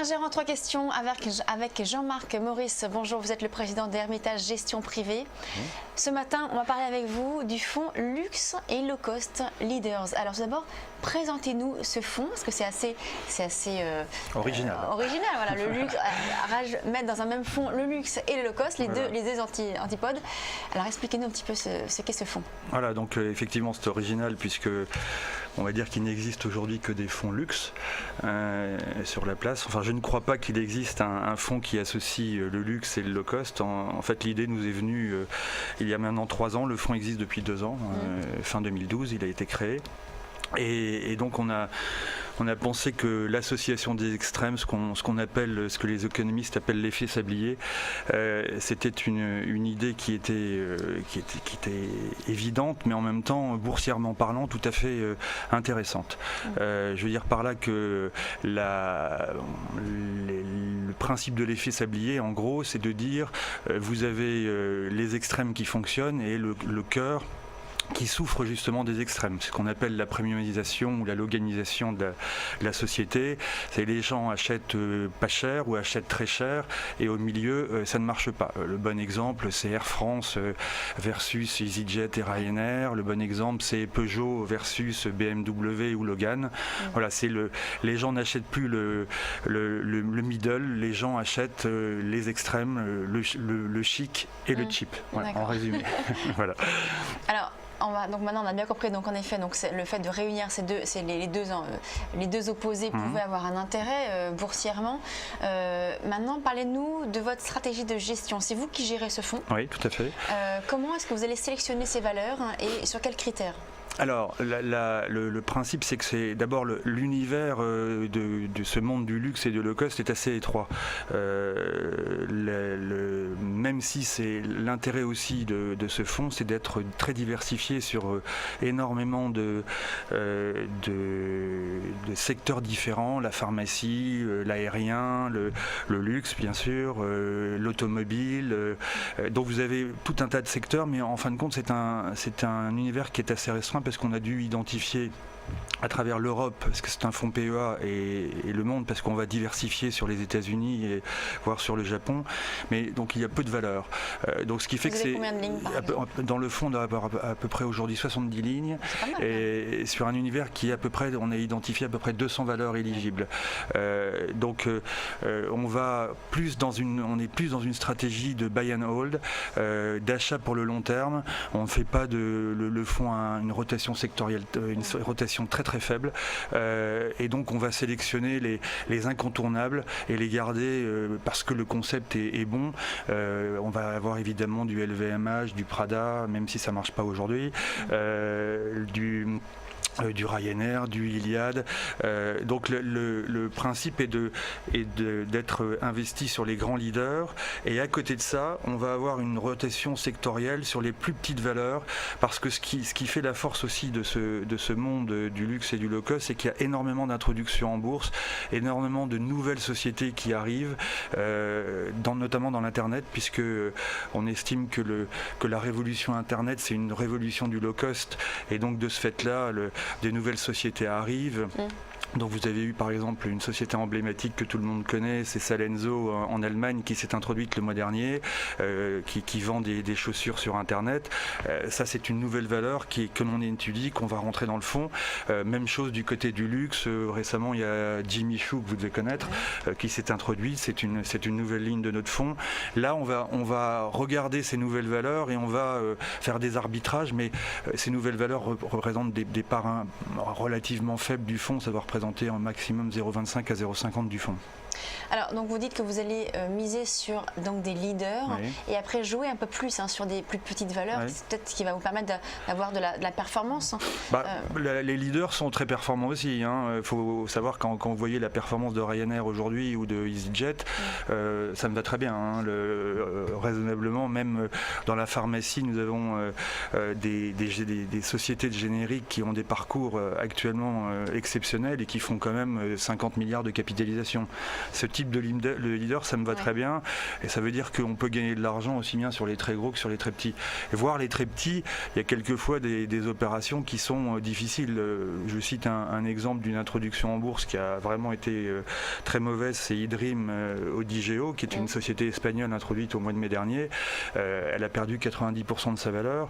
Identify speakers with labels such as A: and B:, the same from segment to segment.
A: Un gérant, trois questions avec Jean-Marc Maurice. Bonjour, vous êtes le président d'Hermitage Gestion Privée. Ce matin, on va parler avec vous du fonds Luxe et Low Cost Leaders. Alors tout d'abord, présentez-nous ce fonds, parce que c'est assez
B: original.
A: Voilà, le luxe, mettre dans un même fonds le luxe et le low cost, les deux antipodes. Alors expliquez-nous un petit peu ce qu'est ce fonds.
B: Voilà, donc effectivement c'est original puisque on va dire qu'il n'existe aujourd'hui que des fonds luxe sur la place. Enfin, je ne crois pas qu'il existe un fonds qui associe le luxe et le low cost. En fait, l'idée nous est venue il y a maintenant 3 ans. Le fonds existe depuis 2 ans, fin 2012, il a été créé. Et donc on a pensé que l'association des extrêmes, ce que les économistes appellent l'effet sablier, c'était une idée qui était évidente, mais en même temps, boursièrement parlant, tout à fait intéressante. Je veux dire par là que le principe de l'effet sablier, en gros, c'est de dire vous avez les extrêmes qui fonctionnent et le cœur qui souffre justement des extrêmes, ce qu'on appelle la premiumisation ou la loganisation de la société. C'est les gens achètent pas cher ou achètent très cher et au milieu ça ne marche pas. Le bon exemple c'est Air France versus EasyJet et Ryanair. Le bon exemple c'est Peugeot versus BMW ou Logan. Voilà, les gens n'achètent plus le middle, les gens achètent les extrêmes, le chic et le cheap. Voilà, en résumé. Voilà.
A: Alors, donc maintenant on a bien compris, donc en effet, donc le fait de réunir les deux opposés pouvait avoir un intérêt boursièrement. Maintenant, parlez-nous de votre stratégie de gestion. C'est vous qui gérez ce fonds.
B: Oui, tout à fait.
A: Comment est-ce que vous allez sélectionner ces valeurs et sur quels critères ?
B: Alors, le principe, c'est que c'est d'abord l'univers de ce monde du luxe et du low cost est assez étroit. Même si c'est l'intérêt aussi de ce fonds, c'est d'être très diversifié sur énormément de secteurs différents, la pharmacie, l'aérien, le luxe bien sûr, l'automobile. Donc vous avez tout un tas de secteurs, mais en fin de compte, c'est un univers qui est assez restreint parce qu'on a dû identifier à travers l'Europe, parce que c'est un fonds PEA, et le monde, parce qu'on va diversifier sur les États-Unis et voire sur le Japon. Mais donc il y a peu de valeur. Donc ce qui fait que c'est
A: combien de lignes
B: dans le fonds, on doit avoir à peu près aujourd'hui 70 lignes, et sur un univers qui est à peu près, on a identifié à peu près 200 valeurs éligibles. Donc on est plus dans une stratégie de buy and hold, d'achat pour le long terme. On ne fait pas le fonds à une rotation sectorielle, une rotation très très faible, et donc on va sélectionner les incontournables et les garder parce que le concept est bon. On va avoir évidemment du LVMH, du Prada, même si ça marche pas aujourd'hui, du Ryanair, du Iliad. Donc le principe est d'être investi sur les grands leaders, et à côté de ça on va avoir une rotation sectorielle sur les plus petites valeurs, parce que ce qui fait la force aussi de ce monde du luxe et du low cost, c'est qu'il y a énormément d'introductions en bourse, énormément de nouvelles sociétés qui arrivent, notamment dans l'internet, puisque on estime que la révolution internet c'est une révolution du low cost, et donc de ce fait là des nouvelles sociétés arrivent. Donc vous avez eu par exemple une société emblématique que tout le monde connaît, c'est Salenzo en Allemagne, qui s'est introduite le mois dernier, qui vend des chaussures sur internet. Ça c'est une nouvelle valeur que l'on étudie, qu'on va rentrer dans le fond. Même chose du côté du luxe. Récemment il y a Jimmy Choo, que vous devez connaître, qui s'est introduit. C'est une nouvelle ligne de notre fonds. Là on va regarder ces nouvelles valeurs et on va faire des arbitrages, mais ces nouvelles valeurs représentent des parts relativement faibles du fonds. Ça doit représenter un maximum 0,25 à 0,50 du fonds.
A: Alors, donc vous dites que vous allez miser sur des leaders, et après jouer un peu plus sur des plus petites valeurs, c'est peut-être ce qui va vous permettre d'avoir de la performance.
B: Les leaders sont très performants aussi. Il faut savoir, quand vous voyez la performance de Ryanair aujourd'hui ou de EasyJet, ça me va très bien. Raisonnablement, même dans la pharmacie, nous avons des sociétés de génériques qui ont des parcours actuellement exceptionnels et qui font quand même 50 milliards de capitalisation. ce type de leader, ça me va très bien. Et ça veut dire qu'on peut gagner de l'argent aussi bien sur les très gros que sur les très petits. Et voir les très petits, il y a quelquefois des opérations qui sont difficiles. Je cite un exemple d'une introduction en bourse qui a vraiment été très mauvaise, c'est Idrim Odigeo, qui est une société espagnole introduite au mois de mai dernier. Elle a perdu 90% de sa valeur.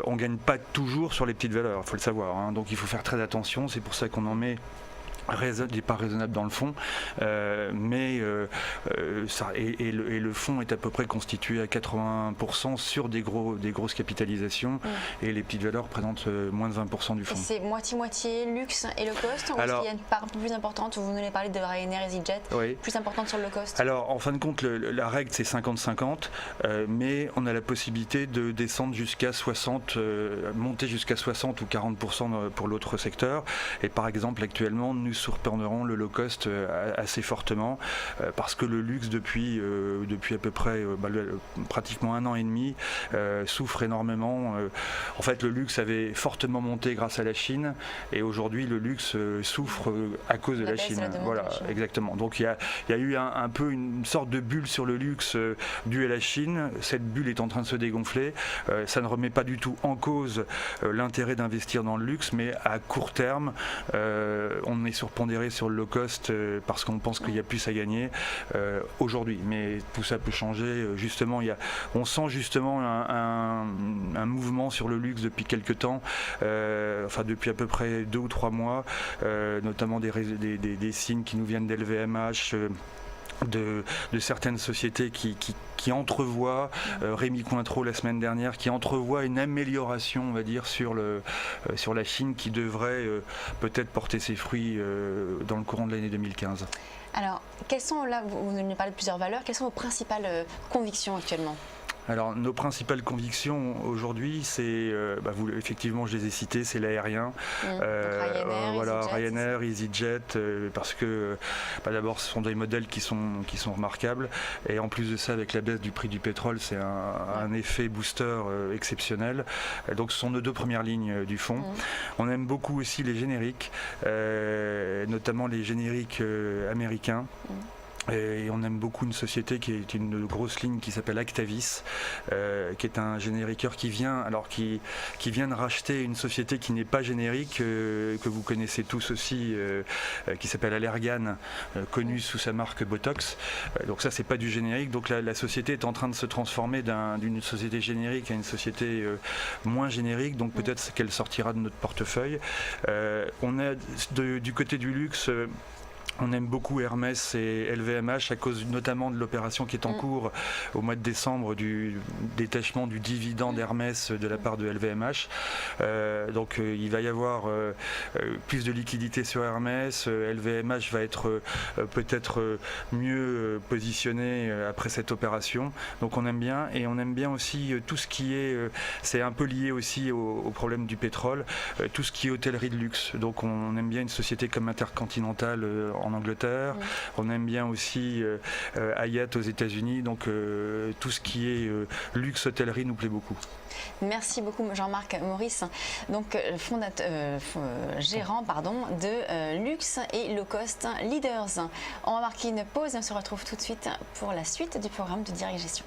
B: On ne gagne pas toujours sur les petites valeurs, il faut le savoir, hein. Donc il faut faire très attention, c'est pour ça qu'on en met des parts raisonnables dans le fonds, mais le fonds est à peu près constitué à 80% sur des grosses capitalisations, et les petites valeurs représentent moins de 20% du fonds.
A: Et c'est moitié-moitié luxe et low cost, ou est-ce qu'il y a une part plus importante, vous nous avez parlé de Ryanair, EasyJet, plus importante sur le low cost?
B: Alors en fin de compte, la règle c'est 50-50, mais on a la possibilité de descendre jusqu'à 60, monter jusqu'à 60 ou 40% pour l'autre secteur, et par exemple actuellement nous surprendront le low cost assez fortement, parce que le luxe depuis à peu près pratiquement 1 an et demi souffre énormément. En fait, le luxe avait fortement monté grâce à la Chine, et aujourd'hui le luxe souffre à cause de la Chine. Voilà, exactement. Donc il y a eu un peu une sorte de bulle sur le luxe due à la Chine. Cette bulle est en train de se dégonfler. Ça ne remet pas du tout en cause l'intérêt d'investir dans le luxe, mais à court terme, on est surpondéré sur le low cost parce qu'on pense qu'il y a plus à gagner aujourd'hui. Mais tout ça peut changer. Justement, on sent justement un mouvement sur le luxe depuis quelques temps, enfin depuis à peu près 2 ou 3 mois, notamment des signes qui nous viennent d'LVMH, de certaines sociétés qui entrevoient, Rémi Cointreau la semaine dernière, qui entrevoit une amélioration, on va dire, sur la Chine, qui devrait peut-être porter ses fruits dans le courant de l'année 2015. Alors,
A: quelles sont, là, vous nous parlez de plusieurs valeurs, quelles sont vos principales convictions actuellement ?
B: Alors, nos principales convictions aujourd'hui, c'est, effectivement, je les ai citées, c'est l'aérien, Ryanair, EasyJet, parce que d'abord, ce sont des modèles qui sont remarquables, et en plus de ça, avec la baisse du prix du pétrole, c'est un effet booster exceptionnel. Donc, ce sont nos 2 premières lignes du fonds. On aime beaucoup aussi les génériques, notamment les génériques américains. Et on aime beaucoup une société qui est une grosse ligne qui s'appelle Actavis, qui est un génériqueur qui vient de racheter une société qui n'est pas générique, que vous connaissez tous aussi, qui s'appelle Allergan, connue sous sa marque Botox. Donc ça, c'est pas du générique. Donc la société est en train de se transformer d'une société générique à une société moins générique. Donc peut-être qu'elle sortira de notre portefeuille. On a du côté du luxe. On aime beaucoup Hermès et LVMH à cause notamment de l'opération qui est en cours au mois de décembre du détachement du dividende Hermès de la part de LVMH. Donc il va y avoir plus de liquidité sur Hermès. LVMH va être peut-être mieux positionné après cette opération. Donc on aime bien, et on aime bien aussi tout ce qui est, c'est un peu lié aussi au problème du pétrole, tout ce qui est hôtellerie de luxe. Donc on aime bien une société comme Intercontinental en Angleterre, on aime bien aussi Hyatt aux États-Unis, donc tout ce qui est luxe hôtellerie nous plaît beaucoup.
A: Merci beaucoup Jean-Marc Maurice, donc gérant de Luxe et Low Cost Leaders. On va marquer une pause et on se retrouve tout de suite pour la suite du programme de Direct Gestion.